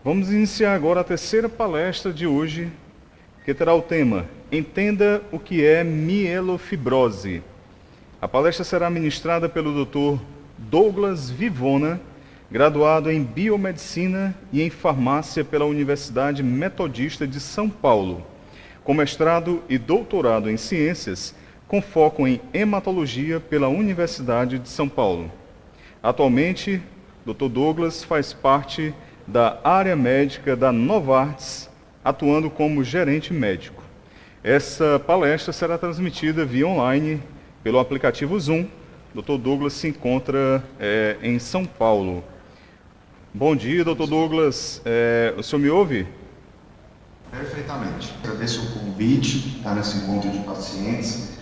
Vamos iniciar agora a terceira palestra de hoje, que terá o tema Entenda o que é mielofibrose. A palestra será ministrada pelo Dr. Douglas Vivona, graduado em Biomedicina e em Farmácia pela Universidade Metodista de São Paulo, com mestrado e doutorado em Ciências, com foco em Hematologia pela Universidade de São Paulo. Atualmente, Dr. Douglas faz parte da área médica da Novartis, atuando como gerente médico. Essa palestra será transmitida via online pelo aplicativo Zoom. Dr. Douglas se encontra em São Paulo. Bom dia, Dr. Douglas. O senhor me ouve? Perfeitamente. Agradeço o convite para esse encontro de pacientes.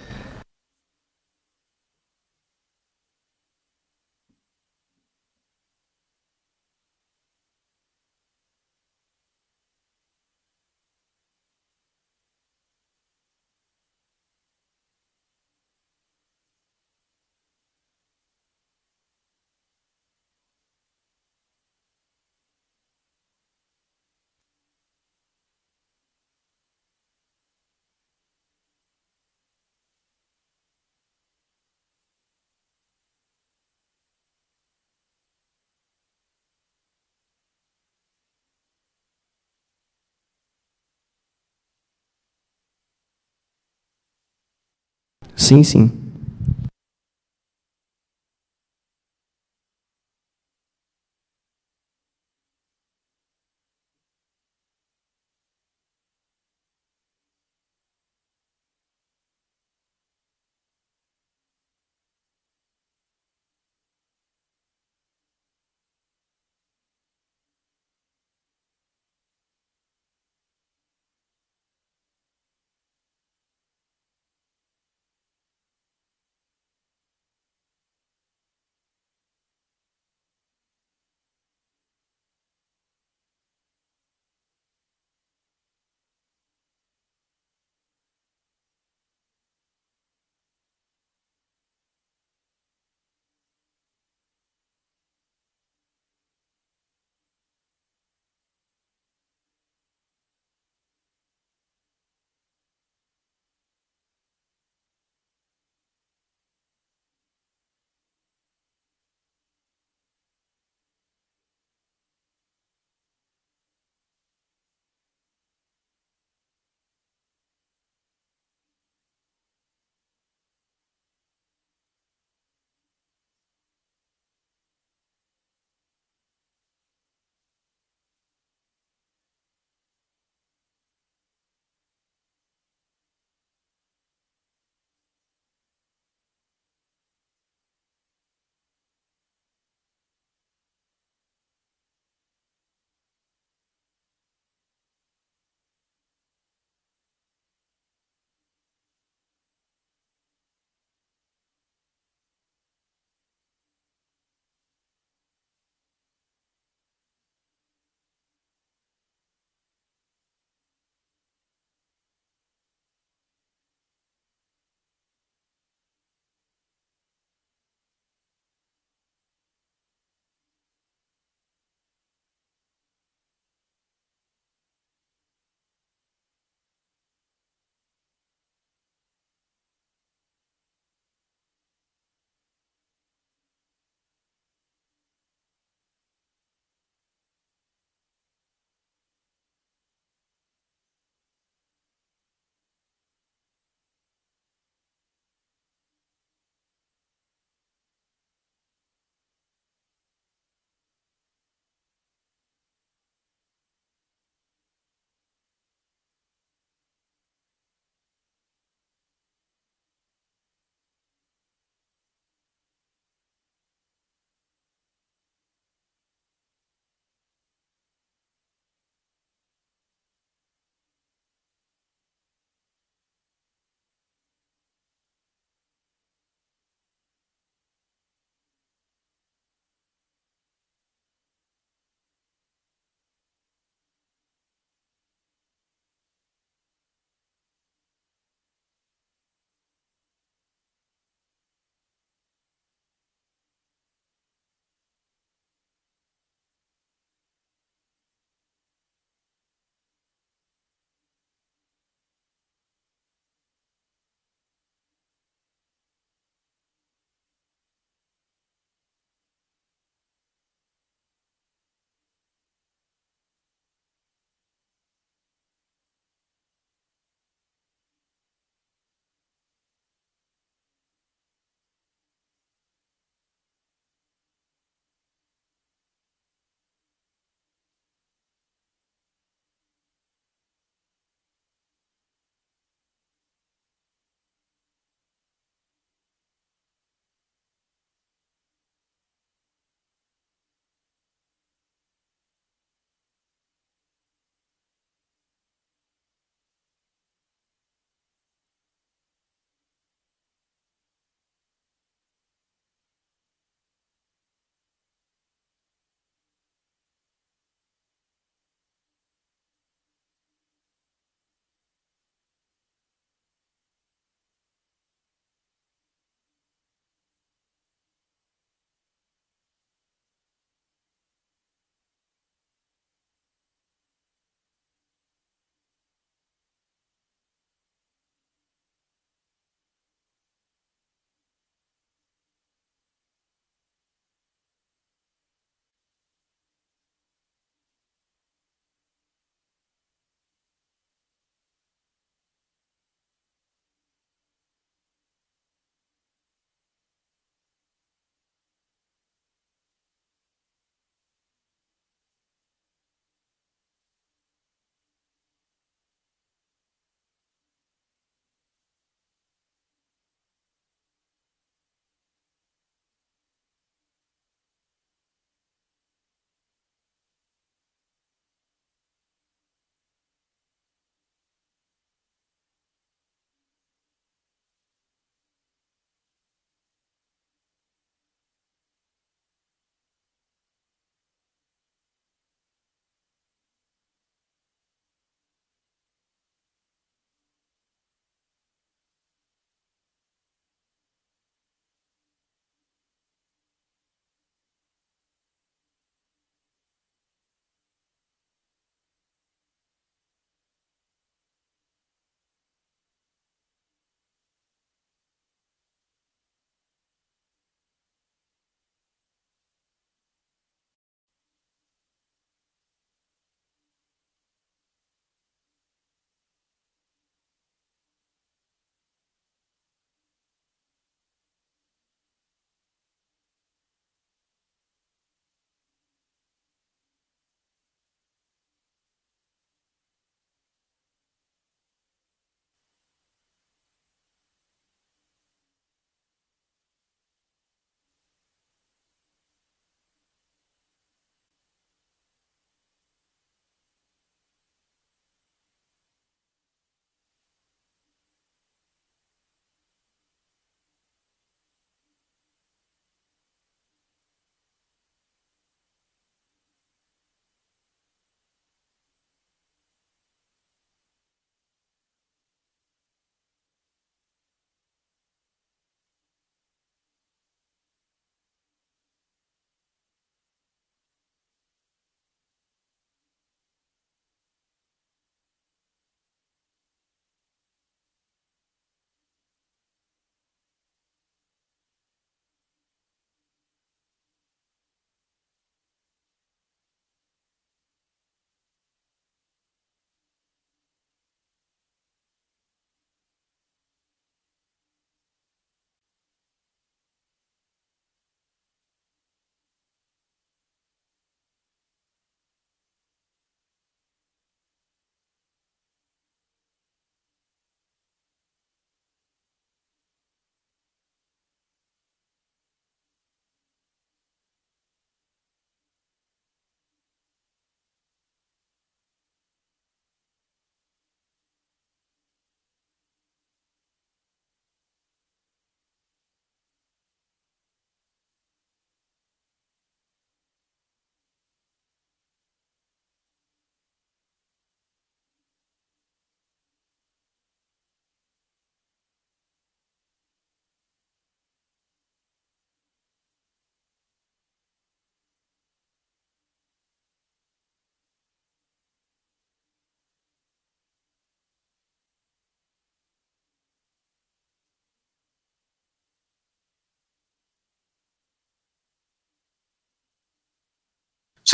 Sim, sim.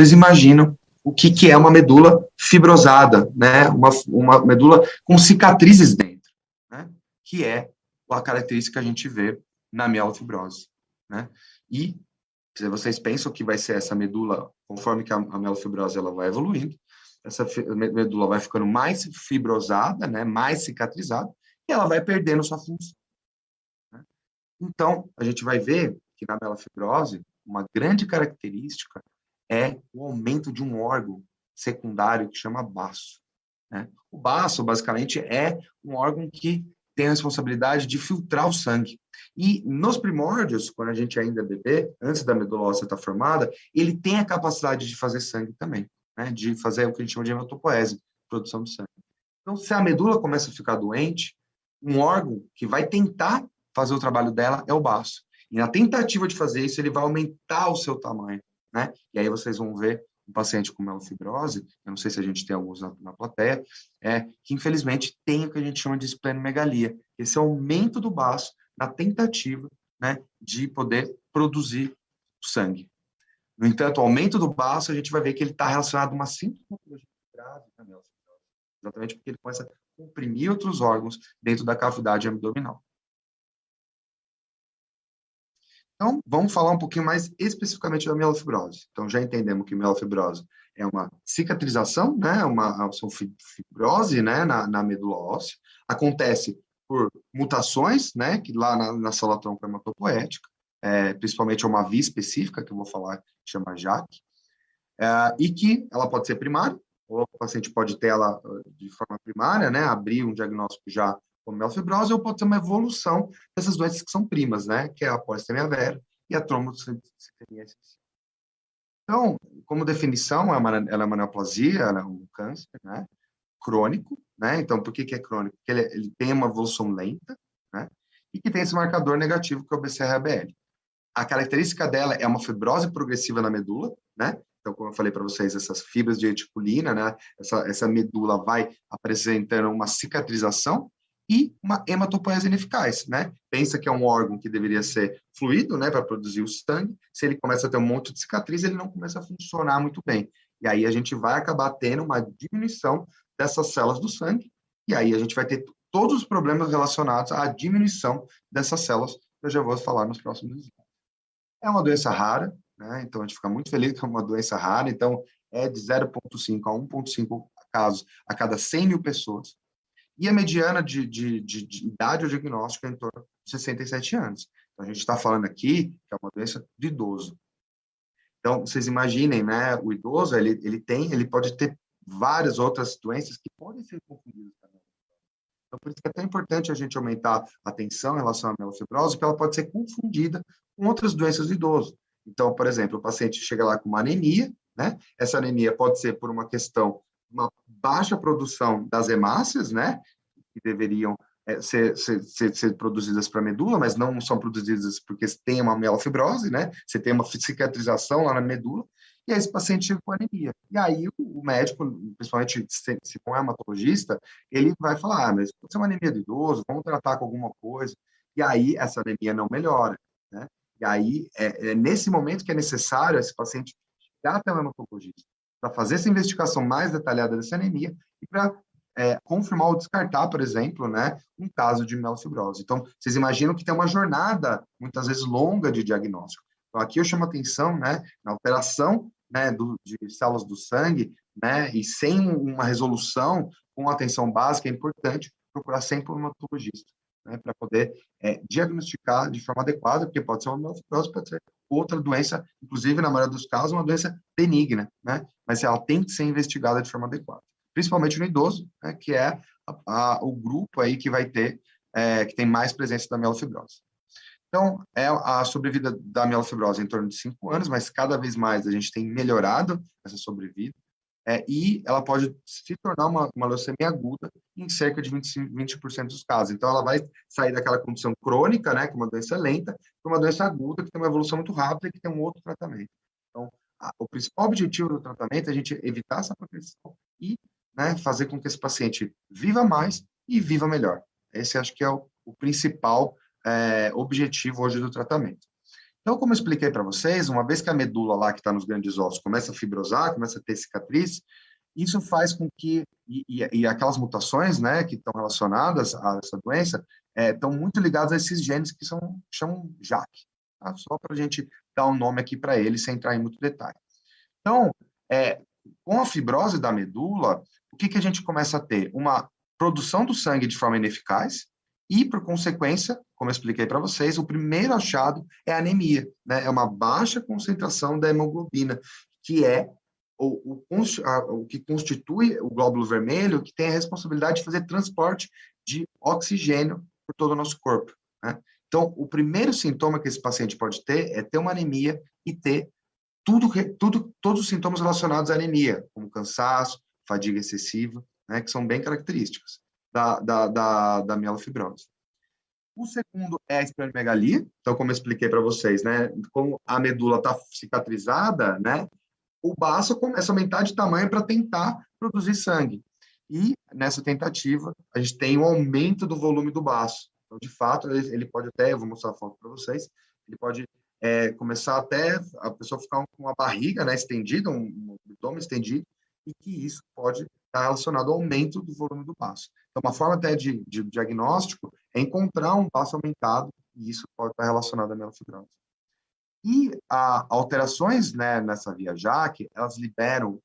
vocês imaginam o que é uma medula fibrosada, né? Uma medula com cicatrizes dentro, né? Que é a característica que a gente vê na mielofibrose, né? E se vocês pensam que vai ser essa medula, conforme que a mielofibrose ela vai evoluindo, essa medula vai ficando mais fibrosada, né? Mais cicatrizada, e ela vai perdendo sua função, né? Então, a gente vai ver que na mielofibrose, uma grande característica é o aumento de um órgão secundário que chama baço, né? O baço, basicamente, é um órgão que tem a responsabilidade de filtrar o sangue. E nos primórdios, quando a gente ainda é bebê, antes da medula óssea estar formada, ele tem a capacidade de fazer sangue também, né? De fazer o que a gente chama de hematopoese, produção de sangue. Então, se a medula começa a ficar doente, um órgão que vai tentar fazer o trabalho dela é o baço. E na tentativa de fazer isso, ele vai aumentar o seu tamanho, né? E aí vocês vão ver um paciente com mielofibrose, eu não sei se a gente tem alguns na plateia, que infelizmente tem o que a gente chama de esplenomegalia, esse aumento do baço na tentativa, né, de poder produzir sangue. No entanto, o aumento do baço, a gente vai ver que ele está relacionado a uma sintomatologia grave da mielofibrose, exatamente porque ele começa a comprimir outros órgãos dentro da cavidade abdominal. Então, vamos falar um pouquinho mais especificamente da mielofibrose. Então, já entendemos que mielofibrose é uma cicatrização, né, uma fibrose, né, na medula óssea. Acontece por mutações, né, que lá na célula tronco hematopoética, principalmente uma via específica, que eu vou falar, que chama JAK, e que ela pode ser primária, ou o paciente pode ter ela de forma primária, né, abrir um diagnóstico já como mielofibrose, ou pode ter uma evolução dessas doenças que são primas, né, que é a polissemia vera e a trombocitopenia excessiva. Então, como definição, ela é uma neoplasia, ela é um câncer, né, crônico, né, então por que é crônico? Porque ele tem uma evolução lenta, né, e que tem esse marcador negativo que é o BCR-ABL. A característica dela é uma fibrose progressiva na medula, né? Então, como eu falei para vocês, essas fibras de reticulina, né? Essa medula vai apresentando uma cicatrização e uma hematopoese ineficaz, né? Pensa que é um órgão que deveria ser fluido, né? Para produzir o sangue. Se ele começa a ter um monte de cicatriz, ele não começa a funcionar muito bem. E aí a gente vai acabar tendo uma diminuição dessas células do sangue. E aí a gente vai ter todos os problemas relacionados à diminuição dessas células, que eu já vou falar nos próximos dias. É uma doença rara, né? Então a gente fica muito feliz que é uma doença rara. Então é de 0,5 a 1,5 casos a cada 100 mil pessoas. E a mediana de idade ao diagnóstico é em torno de 67 anos. Então a gente está falando aqui que é uma doença de idoso. Então vocês imaginem, né? O idoso ele pode ter várias outras doenças que podem ser confundidas também. Então, por isso que é tão importante a gente aumentar a atenção em relação à mielofibrose, porque ela pode ser confundida com outras doenças do idoso. Então, por exemplo, o paciente chega lá com uma anemia, né? Essa anemia pode ser por uma questão, uma baixa produção das hemácias, né? Que deveriam ser produzidas para a medula, mas não são produzidas porque tem uma mielofibrose, né? Você tem uma cicatrização lá na medula, e aí esse paciente chega com anemia. E aí o médico, principalmente se for um hematologista, ele vai falar, mas pode ser uma anemia do idoso, vamos tratar com alguma coisa. E aí essa anemia não melhora, né? E aí é nesse momento que é necessário esse paciente chegar até o hematologista para fazer essa investigação mais detalhada dessa anemia e para confirmar ou descartar, por exemplo, né, um caso de mielofibrose. Então, vocês imaginam que tem uma jornada, muitas vezes, longa de diagnóstico. Então, aqui eu chamo a atenção, né, na alteração, né, de células do sangue, né, e sem uma resolução com atenção básica, é importante procurar sempre um hematologista, né, para poder diagnosticar de forma adequada, porque pode ser uma mielofibrose, pode ser outra doença, inclusive, na maioria dos casos, uma doença benigna, né, mas ela tem que ser investigada de forma adequada, principalmente no idoso, né, que é o grupo aí que vai ter, que tem mais presença da mielofibrose. Então, a sobrevida da mielofibrose é em torno de 5 anos, mas cada vez mais a gente tem melhorado essa sobrevida, e ela pode se tornar uma leucemia aguda em cerca de 20% dos casos. Então, ela vai sair daquela condição crônica, né, que é uma doença lenta, para uma doença aguda, que tem uma evolução muito rápida e que tem um outro tratamento. Então, o principal objetivo do tratamento é a gente evitar essa progressão e, né, fazer com que esse paciente viva mais e viva melhor. Esse acho que é o principal objetivo hoje do tratamento. Então, como eu expliquei para vocês, uma vez que a medula lá que está nos grandes ossos começa a fibrosar, começa a ter cicatriz, isso faz com que, e aquelas mutações, né, que estão relacionadas a essa doença, estão muito ligadas a esses genes que chamam JAK, tá? Só para a gente dar um nome aqui para eles, sem entrar em muito detalhe. Então, com a fibrose da medula, o que a gente começa a ter? Uma produção do sangue de forma ineficaz e, por consequência, como eu expliquei para vocês, o primeiro achado é a anemia, né? É uma baixa concentração da hemoglobina, que é o que constitui o glóbulo vermelho, que tem a responsabilidade de fazer transporte de oxigênio por todo o nosso corpo, né? Então, o primeiro sintoma que esse paciente pode ter é ter uma anemia e ter todos os sintomas relacionados à anemia, como cansaço, fadiga excessiva, né, que são bem características da mielofibrose. O segundo é a esplenomegalia. Então, como eu expliquei para vocês, né, como a medula está cicatrizada, né, o baço começa a aumentar de tamanho para tentar produzir sangue. E, nessa tentativa, a gente tem um aumento do volume do baço. Então, de fato, ele pode até, eu vou mostrar a foto para vocês, ele pode começar até a pessoa ficar com a barriga, né, estendida, um abdômen estendido, e que isso pode estar relacionado ao aumento do volume do baço. Então, uma forma até de diagnóstico é encontrar um baço aumentado, e isso pode estar relacionado à mielofibrose. E alterações, né, nessa via JAK, elas liberam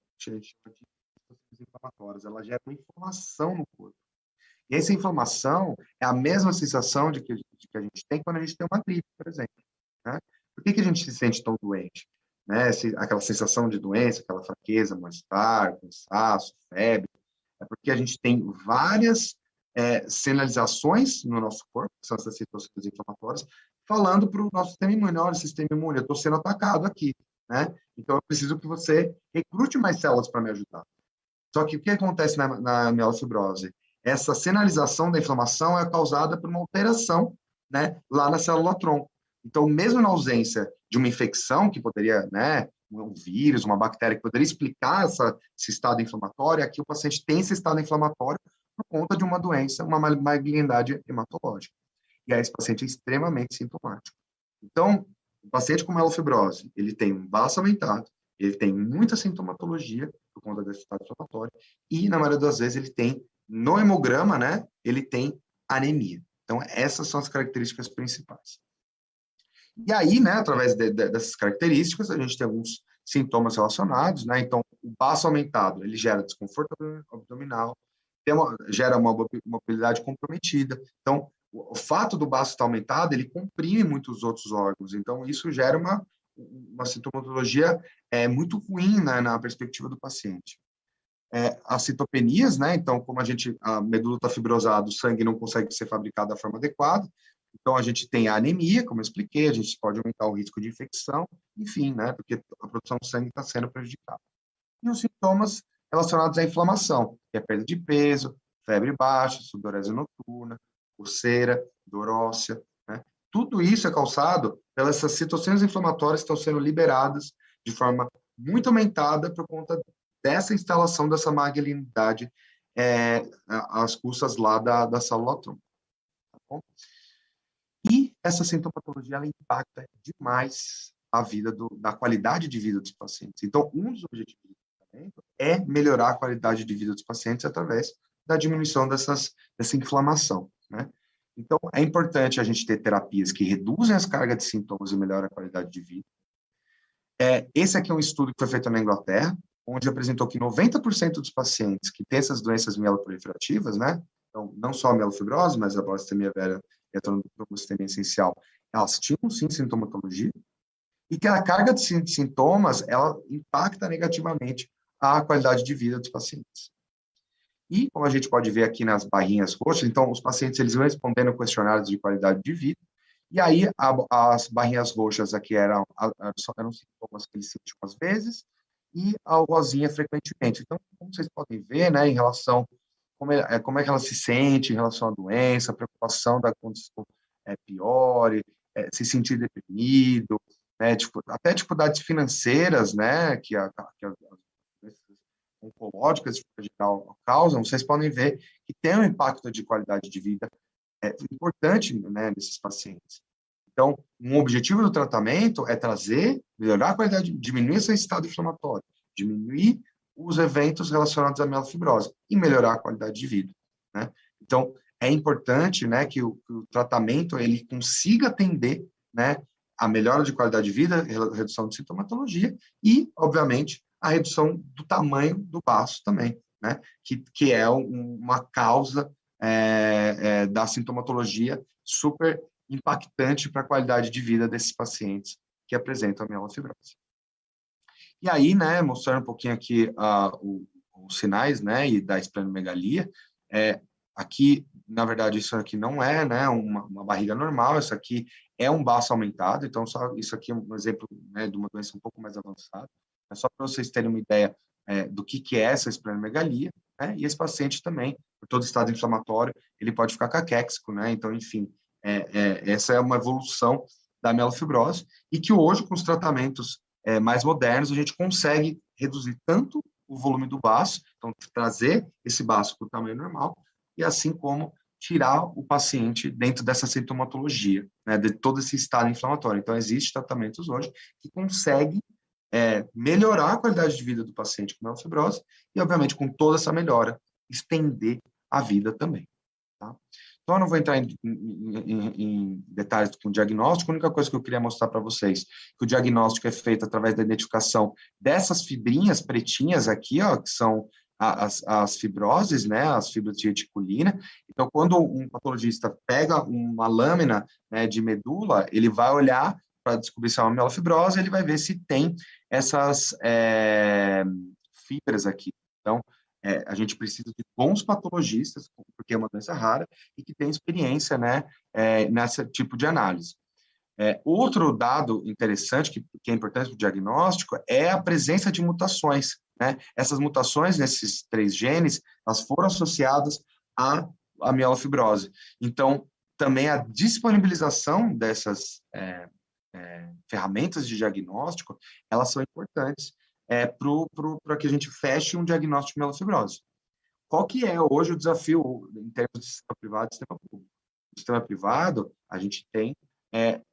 inflamatórias, elas geram inflamação no corpo. E essa inflamação é a mesma sensação de que a gente tem quando a gente tem uma gripe, por exemplo, né? Por que a gente se sente tão doente? Né? Aquela sensação de doença, aquela fraqueza, mal-estar, cansaço, febre, é porque a gente tem várias sinalizações no nosso corpo, que são essas situações inflamatórias, falando para o nosso sistema imune: olha, sistema imune, eu estou sendo atacado aqui, né? Então eu preciso que você recrute mais células para me ajudar. Só que o que acontece na mielofibrose? Essa sinalização da inflamação é causada por uma alteração, né, lá na célula-tronco. Então, mesmo na ausência de uma infecção que poderia, né, um vírus, uma bactéria que poderia explicar esse estado inflamatório, aqui o paciente tem esse estado inflamatório por conta de uma doença, uma malignidade hematológica. E aí esse paciente é extremamente sintomático. Então, o paciente com mielofibrose, ele tem um baço aumentado, ele tem muita sintomatologia por conta desse estado inflamatório e, na maioria das vezes, ele tem, no hemograma, né, ele tem anemia. Então, essas são as características principais. E aí, né, através dessas características, a gente tem alguns sintomas relacionados, né? Então, o baço aumentado, ele gera desconforto abdominal, gera uma mobilidade comprometida. Então, o fato do baço estar aumentado, ele comprime muitos outros órgãos. Então, isso gera uma sintomatologia muito ruim, né, na perspectiva do paciente. As citopenias, né? Então, como a medula está fibrosada, o sangue não consegue ser fabricado da forma adequada. Então, a gente tem a anemia, como eu expliquei, a gente pode aumentar o risco de infecção, enfim, né? Porque a produção de sangue está sendo prejudicada. E os sintomas relacionados à inflamação, que é perda de peso, febre baixa, sudorese noturna, coceira, dor óssea, né? Tudo isso é causado pelas citocinas inflamatórias que estão sendo liberadas de forma muito aumentada por conta dessa instalação dessa malignidade às custas lá da célula-tronco. Tá bom? E essa sintomatologia, ela impacta demais a vida da qualidade de vida dos pacientes. Então, um dos objetivos do tratamento é melhorar a qualidade de vida dos pacientes através da diminuição dessa inflamação, né? Então, é importante a gente ter terapias que reduzem as cargas de sintomas e melhoram a qualidade de vida. Esse aqui é um estudo que foi feito na Inglaterra, onde apresentou que 90% dos pacientes que têm essas doenças mieloproliferativas, né? Então, não só a mielofibrose, mas a polissemia vera e a trombocitemia essencial, elas tinham sim sintomatologia, e que a carga de sintomas, ela impacta negativamente a qualidade de vida dos pacientes. E, como a gente pode ver aqui nas barrinhas roxas, então, os pacientes, eles vão respondendo questionários de qualidade de vida, e aí as barrinhas roxas aqui eram sintomas que eles sentiam às vezes, e a rosinha frequentemente. Então, como vocês podem ver, né, em relação como é que ela se sente em relação à doença, a preocupação da condição piore, se sentir deprimido, né, até dificuldades financeiras, né, que as doenças oncológicas, de geral, causam, vocês podem ver que tem um impacto de qualidade de vida importante, né, nesses pacientes. Então, um objetivo do tratamento é melhorar a qualidade, diminuir esse estado inflamatório, diminuir os eventos relacionados à mielofibrose e melhorar a qualidade de vida, né? Então, é importante, né, que o tratamento ele consiga atender, né, a melhora de qualidade de vida, redução de sintomatologia e, obviamente, a redução do tamanho do baço também, né, que é uma causa da sintomatologia super impactante para a qualidade de vida desses pacientes que apresentam a mielofibrose. E aí, né, mostrando um pouquinho aqui os sinais, né, e da esplenomegalia, aqui, na verdade, isso aqui não é, né, uma barriga normal, isso aqui é um baço aumentado, então isso aqui é um exemplo, né, de uma doença um pouco mais avançada, é só para vocês terem uma ideia do que é essa esplenomegalia, né, e esse paciente também, por todo estado inflamatório, ele pode ficar caquéxico, né, então, enfim, essa é uma evolução da mielofibrose, e que hoje, com os tratamentos mais modernos, a gente consegue reduzir tanto o volume do baço, então trazer esse baço para o tamanho normal, e assim como tirar o paciente dentro dessa sintomatologia, né, de todo esse estado inflamatório. Então, existem tratamentos hoje que conseguem melhorar a qualidade de vida do paciente com mielofibrose e, obviamente, com toda essa melhora, estender a vida também. Tá? Então, eu não vou entrar em detalhes com o diagnóstico, a única coisa que eu queria mostrar para vocês, que o diagnóstico é feito através da identificação dessas fibrinhas pretinhas aqui, ó, que são as fibroses, né, as fibras de reticulina. Então, quando um patologista pega uma lâmina, né, de medula, ele vai olhar para descobrir se é uma mielofibrose, ele vai ver se tem essas fibras aqui. Então, a gente precisa de bons patologistas, porque é uma doença rara, e que tem experiência, né, nesse tipo de análise. Outro dado interessante, que é importante para o diagnóstico, é a presença de mutações, né? Essas mutações nesses 3 genes, elas foram associadas à mielofibrose. Então, também a disponibilização dessas ferramentas de diagnóstico, elas são importantes para que a gente feche um diagnóstico de mielofibrose. Qual que é hoje o desafio em termos de sistema privado e sistema público? No sistema privado, a gente tem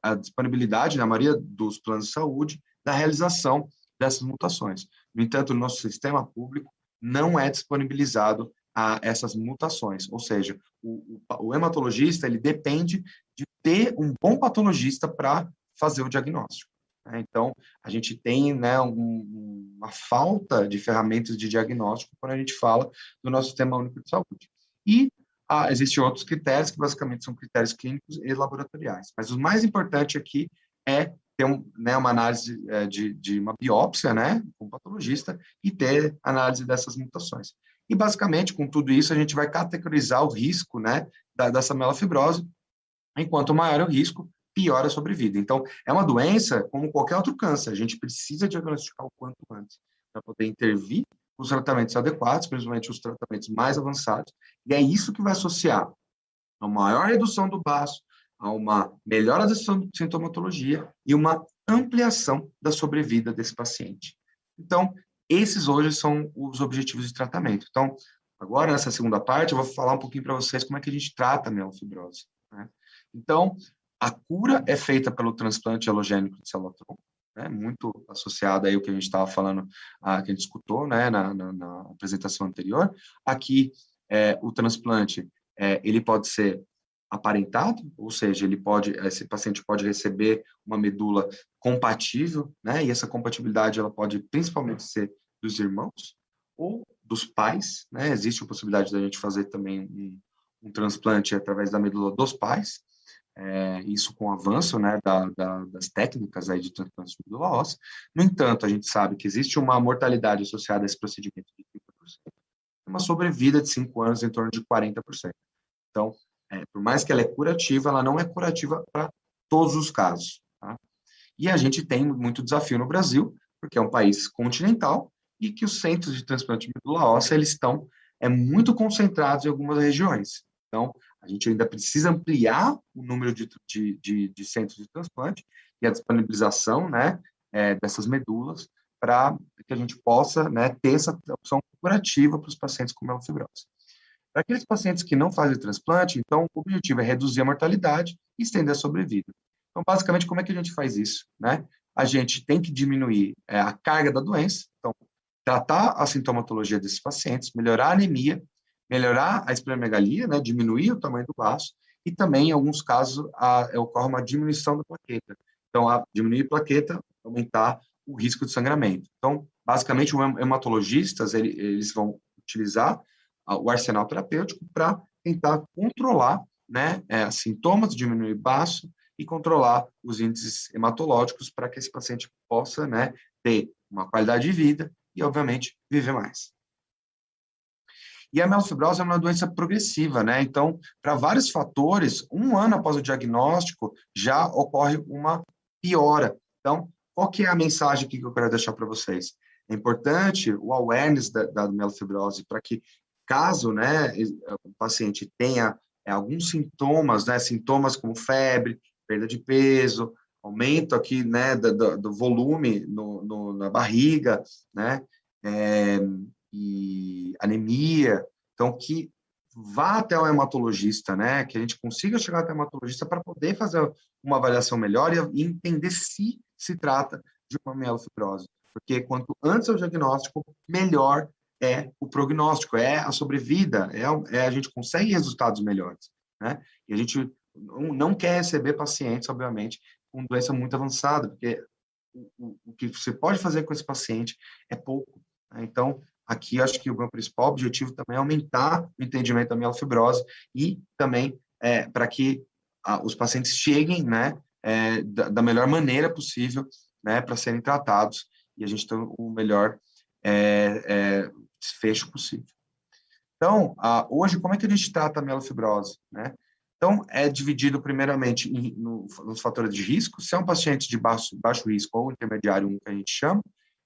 a disponibilidade, na maioria dos planos de saúde, da realização dessas mutações. No entanto, no nosso sistema público, não é disponibilizado essas mutações, ou seja, o hematologista ele depende de ter um bom patologista para fazer o diagnóstico. Então, a gente tem, né, uma falta de ferramentas de diagnóstico quando a gente fala do nosso Sistema Único de Saúde. E existem outros critérios que basicamente são critérios clínicos e laboratoriais. Mas o mais importante aqui é ter uma análise de uma biópsia, né, com o patologista e ter análise dessas mutações. E, basicamente, com tudo isso, a gente vai categorizar o risco, né, dessa mielofibrose. Enquanto maior é o risco, pior a sobrevida. Então, é uma doença como qualquer outro câncer. A gente precisa diagnosticar o quanto antes para poder intervir os tratamentos adequados, principalmente os tratamentos mais avançados. E é isso que vai associar a uma maior redução do baço, a uma melhora da sintomatologia e uma ampliação da sobrevida desse paciente. Então, esses hoje são os objetivos de tratamento. Então, agora, nessa segunda parte, eu vou falar um pouquinho para vocês como é que a gente trata a mielofibrose, né? Então, a cura é feita pelo transplante alogênico de célula-tronco, né, muito associado aí ao que a gente estava falando, que a gente escutou, né, na apresentação anterior. Aqui, o transplante, ele pode ser aparentado, ou seja, esse paciente pode receber uma medula compatível, né, e essa compatibilidade ela pode principalmente ser dos irmãos ou dos pais, né, existe a possibilidade da gente fazer também um transplante através da medula dos pais, isso com o avanço, né, das técnicas aí de transplante de medula óssea. No entanto, a gente sabe que existe uma mortalidade associada a esse procedimento de 30%, uma sobrevida de 5 anos em torno de 40%. Então, por mais que ela é curativa, ela não é curativa para todos os casos, tá? E a gente tem muito desafio no Brasil, porque é um país continental e que os centros de transplante de medula óssea, eles estão muito concentrados em algumas regiões. Então, a gente ainda precisa ampliar o número de centros de transplante e a disponibilização, né, dessas medulas para que a gente possa, né, ter essa opção curativa para os pacientes com mielofibrose. Para aqueles pacientes que não fazem transplante, então, o objetivo é reduzir a mortalidade e estender a sobrevida. Então, basicamente, como é que a gente faz isso, né? A gente tem que diminuir a carga da doença, então, tratar a sintomatologia desses pacientes, melhorar a anemia, melhorar a esplenomegalia, né? Diminuir o tamanho do vaso, e também, em alguns casos, ocorre uma diminuição da plaqueta. Então, diminuir a plaqueta, aumentar o risco de sangramento. Então, basicamente, os hematologistas, eles vão utilizar o arsenal terapêutico para tentar controlar, né, sintomas, diminuir baço e controlar os índices hematológicos para que esse paciente possa, né, ter uma qualidade de vida e, obviamente, viver mais. E a mielofibrose é uma doença progressiva, né? Então, para vários fatores, 1 ano após o diagnóstico, já ocorre uma piora. Então, qual que é a mensagem que eu quero deixar para vocês? É importante o awareness da mielofibrose para que, caso, né, o paciente tenha alguns sintomas, né, sintomas como febre, perda de peso, aumento aqui, né, do volume na barriga, né, e anemia, então que vá até o hematologista, né, que a gente consiga chegar até o hematologista para poder fazer uma avaliação melhor e entender se trata de uma mielofibrose, porque quanto antes é o diagnóstico, melhor é o prognóstico, é a sobrevida, a gente consegue resultados melhores, né, e a gente não quer receber pacientes, obviamente, com doença muito avançada, porque o que você pode fazer com esse paciente é pouco, né? Então, aqui, acho que o meu principal objetivo também é aumentar o entendimento da mielofibrose e também para que os pacientes cheguem, né, da melhor maneira possível, né, para serem tratados e a gente ter o melhor desfecho possível. Então, hoje, como é que a gente trata a mielofibrose, né? Então, é dividido primeiramente nos fatores de risco. Se é um paciente de baixo risco ou intermediário 1, que a gente chama,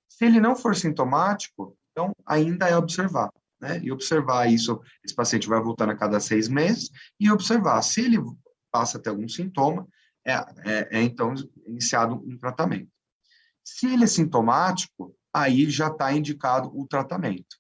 se ele não for sintomático, então ainda é observar, né? E observar isso, esse paciente vai voltando a cada 6 meses e observar. Se ele passa a ter algum sintoma, então iniciado um tratamento. Se ele é sintomático, aí já está indicado o tratamento.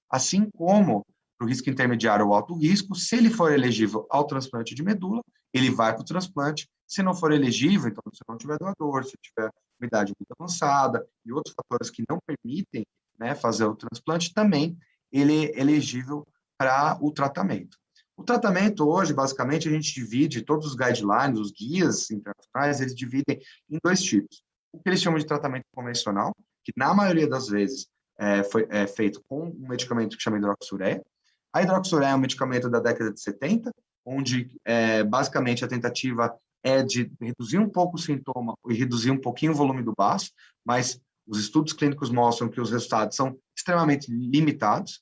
Assim como para o risco intermediário ou alto risco, se ele for elegível ao transplante de medula, ele vai para o transplante. Se não for elegível, então se não tiver doador, se tiver uma idade muito avançada e outros fatores que não permitem, né, fazer o transplante, também ele é elegível para o tratamento. O tratamento hoje, basicamente, a gente divide todos os guidelines, os guias internacionais, eles dividem em 2 tipos. O que eles chamam de tratamento convencional, que na maioria das vezes foi feito com um medicamento que chama hidroxureia. A hidroxureia é um medicamento da década de 70, onde basicamente a tentativa é de reduzir um pouco o sintoma e reduzir um pouquinho o volume do baço, mas os estudos clínicos mostram que os resultados são extremamente limitados.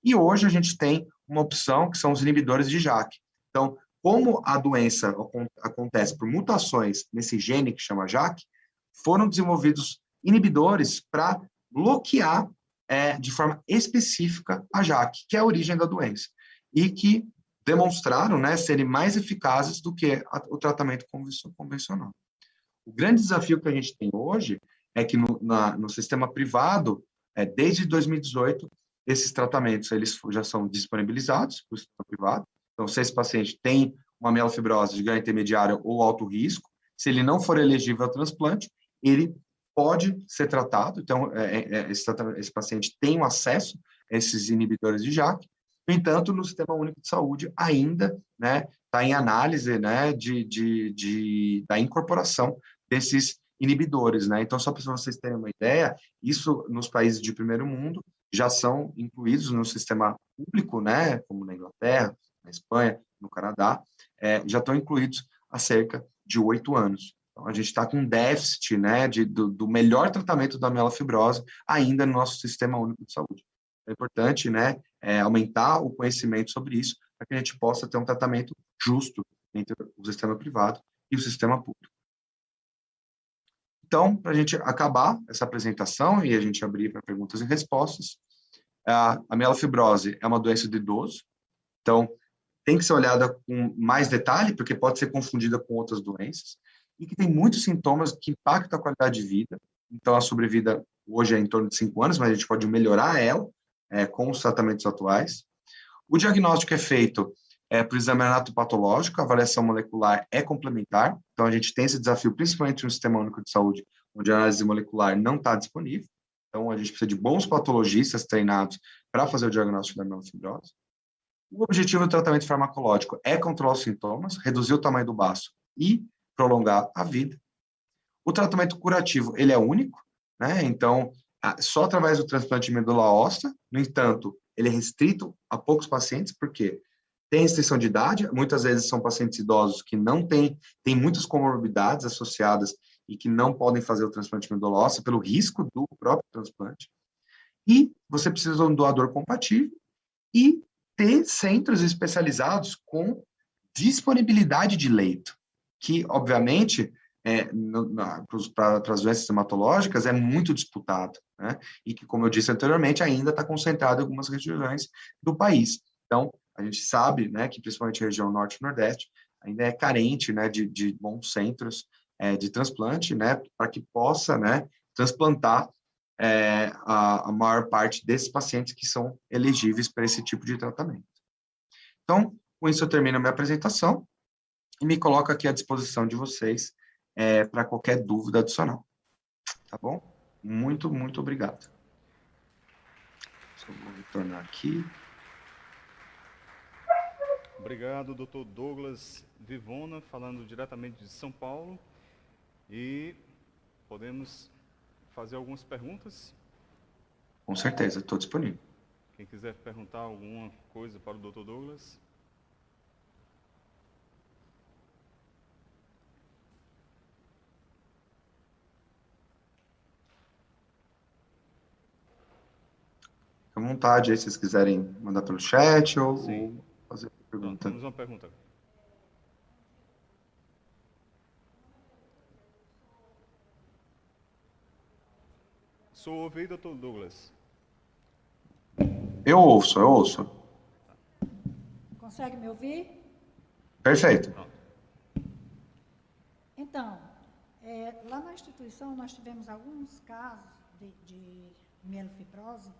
E hoje a gente tem uma opção que são os inibidores de JAK. Então, como a doença acontece por mutações nesse gene que chama JAK, foram desenvolvidos inibidores para bloquear de forma específica a JAK, que é a origem da doença, e que demonstraram, né, serem mais eficazes do que o tratamento convencional. O grande desafio que a gente tem hoje é que no sistema privado, desde 2018, esses tratamentos eles já são disponibilizados para o sistema privado. Então, se esse paciente tem uma mielofibrose de grau intermediário ou alto risco, se ele não for elegível ao transplante, ele pode ser tratado. Então, esse paciente tem um acesso a esses inibidores de JAK. No entanto, no Sistema Único de Saúde ainda, né, está em análise, né, da incorporação desses inibidores, né? Então, só para vocês terem uma ideia, isso nos países de primeiro mundo já são incluídos no sistema público, né, como na Inglaterra, na Espanha, no Canadá, já estão incluídos há cerca de 8 anos. Então, a gente está com um déficit, né, do melhor tratamento da mielofibrose ainda no nosso Sistema Único de Saúde. É importante, né, aumentar o conhecimento sobre isso para que a gente possa ter um tratamento justo entre o sistema privado e o sistema público. Então, para a gente acabar essa apresentação e a gente abrir para perguntas e respostas, a mielofibrose é uma doença do idoso, então tem que ser olhada com mais detalhe, porque pode ser confundida com outras doenças, e que tem muitos sintomas que impactam a qualidade de vida. Então, a sobrevida hoje é em torno de 5 anos, mas a gente pode melhorar ela com os tratamentos atuais. O diagnóstico é feito Para o exame anatopatológico, a avaliação molecular é complementar, então a gente tem esse desafio principalmente no Sistema Único de Saúde, onde a análise molecular não está disponível, então a gente precisa de bons patologistas treinados para fazer o diagnóstico da mielofibrose. O objetivo do tratamento farmacológico é controlar os sintomas, reduzir o tamanho do baço e prolongar a vida. O tratamento curativo, ele é único, né? Então, só através do transplante de medula óssea, no entanto, ele é restrito a poucos pacientes, porque tem restrição de idade, muitas vezes são pacientes idosos que não têm muitas comorbidades associadas e que não podem fazer o transplante de medula óssea pelo risco do próprio transplante. E você precisa de um doador compatível e ter centros especializados com disponibilidade de leito, que, obviamente, para as doenças hematológicas é muito disputado, né? E que, como eu disse anteriormente, ainda está concentrado em algumas regiões do país. Então, a gente sabe, né, que principalmente a região norte e nordeste ainda é carente, né, de bons centros de transplante, né, para que possa, né, transplantar a maior parte desses pacientes que são elegíveis para esse tipo de tratamento. Então, com isso eu termino a minha apresentação e me coloco aqui à disposição de vocês para qualquer dúvida adicional. Tá bom? Muito, muito obrigado. Só vou retornar aqui. Obrigado, Dr. Douglas Vivona, falando diretamente de São Paulo. E podemos fazer algumas perguntas? Com certeza, estou disponível. Quem quiser perguntar alguma coisa para o Dr. Douglas? Fique à vontade aí, se vocês quiserem mandar pelo chat ou fazer pergunta. Pronto, temos uma pergunta. Sou ouvido, Dr. Douglas. Eu ouço. Consegue me ouvir? Perfeito. Então, lá na instituição nós tivemos alguns casos de mielofibrose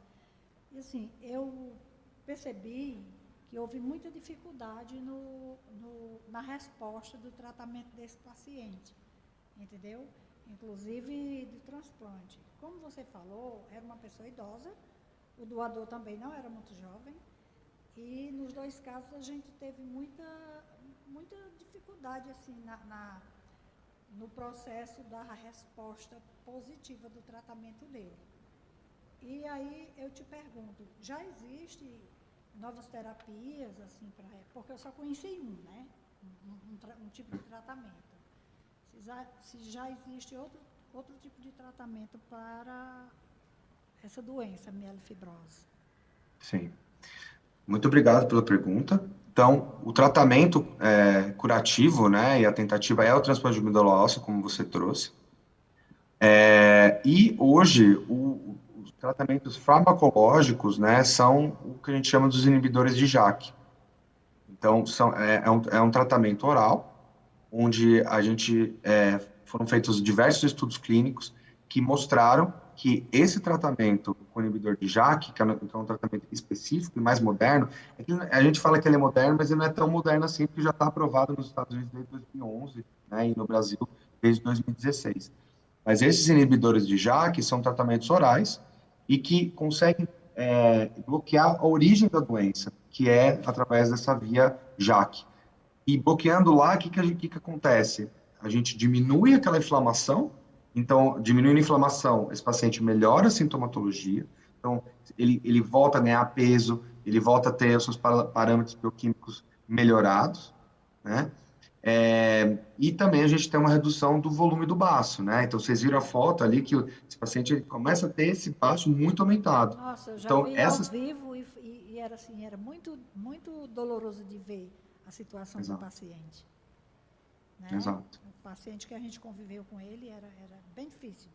e assim, eu percebi que houve muita dificuldade na resposta do tratamento desse paciente, entendeu? Inclusive do transplante. Como você falou, era uma pessoa idosa, o doador também não era muito jovem, e nos dois casos a gente teve muita dificuldade assim, no processo da resposta positiva do tratamento dele. E aí eu te pergunto, já existe novas terapias, assim, porque eu só conheci né? Um tipo de tratamento. Se já existe outro tipo de tratamento para essa doença, mielofibrose. Sim. Muito obrigado pela pergunta. Então, o tratamento curativo, né, e a tentativa é o transplante de medula óssea, como você trouxe. E hoje, os tratamentos farmacológicos, né, são o que a gente chama dos inibidores de JAK. Então, é um tratamento oral, onde foram feitos diversos estudos clínicos que mostraram que esse tratamento com inibidor de JAK, que é um tratamento específico e mais moderno, a gente fala que ele é moderno, mas ele não é tão moderno assim, porque já está aprovado nos Estados Unidos desde 2011, né, e no Brasil desde 2016. Mas esses inibidores de JAK são tratamentos orais e que conseguem bloquear a origem da doença, que é através dessa via JAK. E bloqueando lá, o que acontece? A gente diminui aquela inflamação. Então, diminuindo a inflamação, esse paciente melhora a sintomatologia, então ele volta a ganhar peso, ele volta a ter os seus parâmetros bioquímicos melhorados, né? E também a gente tem uma redução do volume do baço, né? Então, vocês viram a foto ali que esse paciente começa a ter esse baço muito aumentado. Nossa, eu já então, vi ao vivo e era assim, era muito, muito doloroso de ver a situação do paciente. Né? Exato. O paciente que a gente conviveu com ele era bem difícil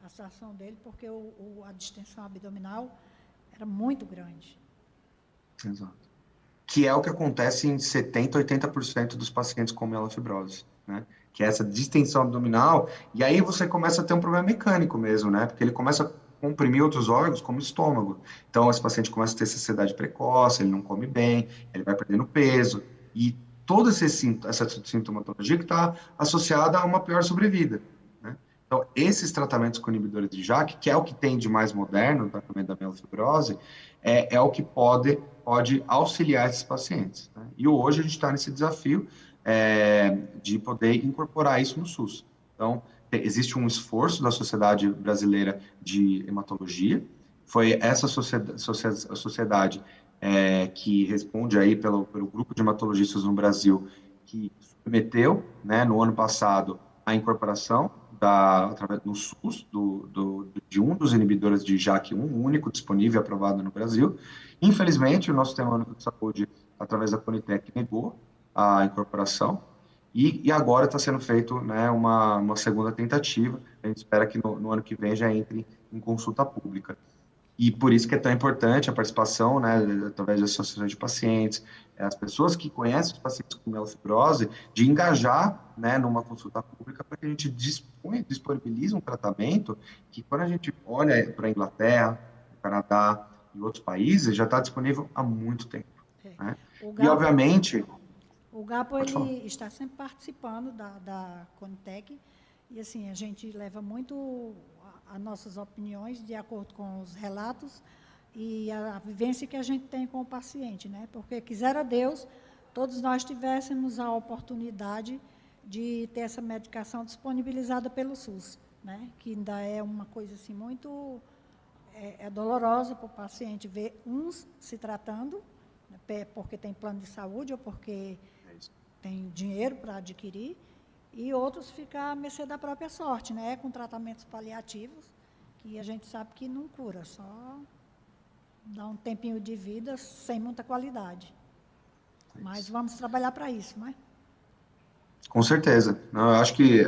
a situação dele, porque a distensão abdominal era muito grande. Exato. Que é o que acontece em 70%, 80% dos pacientes com mielofibrose, né? Que é essa distensão abdominal, e aí você começa a ter um problema mecânico mesmo, né? Porque ele começa comprimir outros órgãos, como o estômago. Então, esse paciente começa a ter saciedade precoce, ele não come bem, ele vai perdendo peso, e toda essa sintomatologia que está associada a uma pior sobrevida, né? Então, esses tratamentos com inibidores de JAK, que é o que tem de mais moderno no tratamento da mielofibrose, é o que pode auxiliar esses pacientes, né? E hoje a gente está nesse desafio de poder incorporar isso no SUS. Então, existe um esforço da Sociedade Brasileira de Hematologia, foi essa sociedade que responde aí pelo grupo de hematologistas no Brasil, que submeteu, né, no ano passado, a incorporação através no SUS de um dos inibidores de JAK1, único disponível e aprovado no Brasil. Infelizmente, o nosso Sistema Único de Saúde, através da Conitec, negou a incorporação, e agora está sendo feito, né, uma segunda tentativa. A gente espera que no ano que vem já entre em consulta pública. E por isso que é tão importante a participação, né, através das associações de pacientes, as pessoas que conhecem os pacientes com mielofibrose, de engajar, né, numa consulta pública para que a gente disponibilize um tratamento que, quando a gente olha para a Inglaterra, o Canadá e outros países, já está disponível há muito tempo, né? E, obviamente... O GAPO, ele está sempre participando da Conitec, e assim, a gente leva muito as nossas opiniões de acordo com os relatos e a vivência que a gente tem com o paciente, né? Porque, quisera Deus, todos nós tivéssemos a oportunidade de ter essa medicação disponibilizada pelo SUS, né? Que ainda é uma coisa assim muito dolorosa para o paciente ver uns se tratando, né, porque tem plano de saúde ou porque tem dinheiro para adquirir, e outros ficar à mercê da própria sorte, né, com tratamentos paliativos, que a gente sabe que não cura, só dá um tempinho de vida sem muita qualidade. Mas vamos trabalhar para isso, não é? Com certeza. Não, eu acho que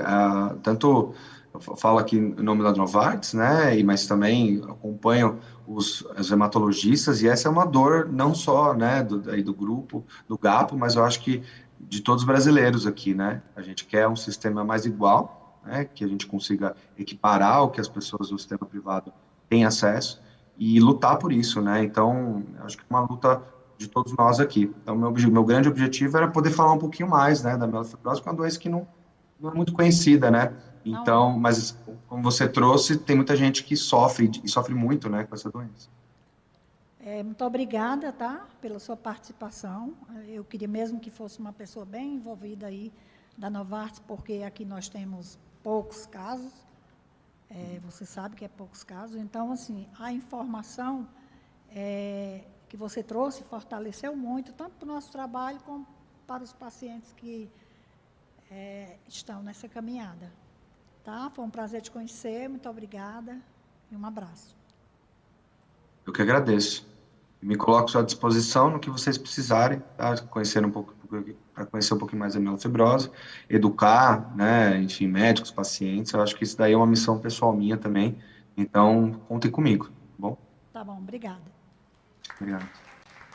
tanto eu falo aqui em nome da Novartis, né, mas também acompanho os hematologistas, e essa é uma dor não só, né, do grupo, do GAPO, mas eu acho que de todos os brasileiros aqui, né? A gente quer um sistema mais igual, né, que a gente consiga equiparar o que as pessoas do sistema privado têm acesso e lutar por isso, né? Então, eu acho que é uma luta de todos nós aqui. Então, meu grande objetivo era poder falar um pouquinho mais, né, da mielofibrose, que é uma doença que não é muito conhecida, né? Então, mas como você trouxe, tem muita gente que sofre, e sofre muito, né, com essa doença. Muito obrigada, tá, pela sua participação. Eu queria mesmo que fosse uma pessoa bem envolvida aí da Novartis, porque aqui nós temos poucos casos, você sabe que é poucos casos, então, assim, a informação que você trouxe fortaleceu muito, tanto para o nosso trabalho, como para os pacientes que estão nessa caminhada. Tá? Foi um prazer te conhecer, muito obrigada e um abraço. Eu que agradeço. Me coloco à sua disposição no que vocês precisarem, tá? Para conhecer um pouquinho mais a mielofibrose, educar, né, enfim, médicos, pacientes. Eu acho que isso daí é uma missão pessoal minha também. Então, contem comigo, tá bom? Tá bom, obrigada. Obrigado.